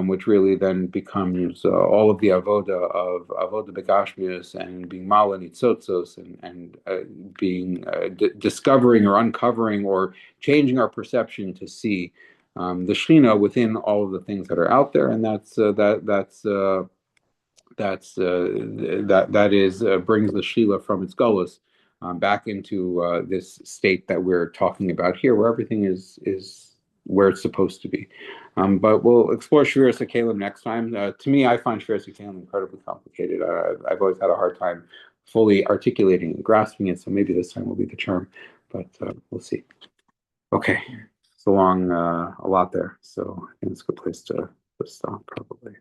which really then becomes all of the avoda begashmius and being mala nitzotzos and being discovering or uncovering or changing our perception to see the Shekhinah within all of the things that are out there, and that is brings the Sheila from its gullus back into this state that we're talking about here, where everything is where it's supposed to be. But we'll explore Shviras HaKelim next time. To me, I find Shviras HaKelim incredibly complicated. I've always had a hard time fully articulating and grasping it, so maybe this time will be the charm, but we'll see. Okay, so long, a lot there, so I think it's a good place to stop, probably.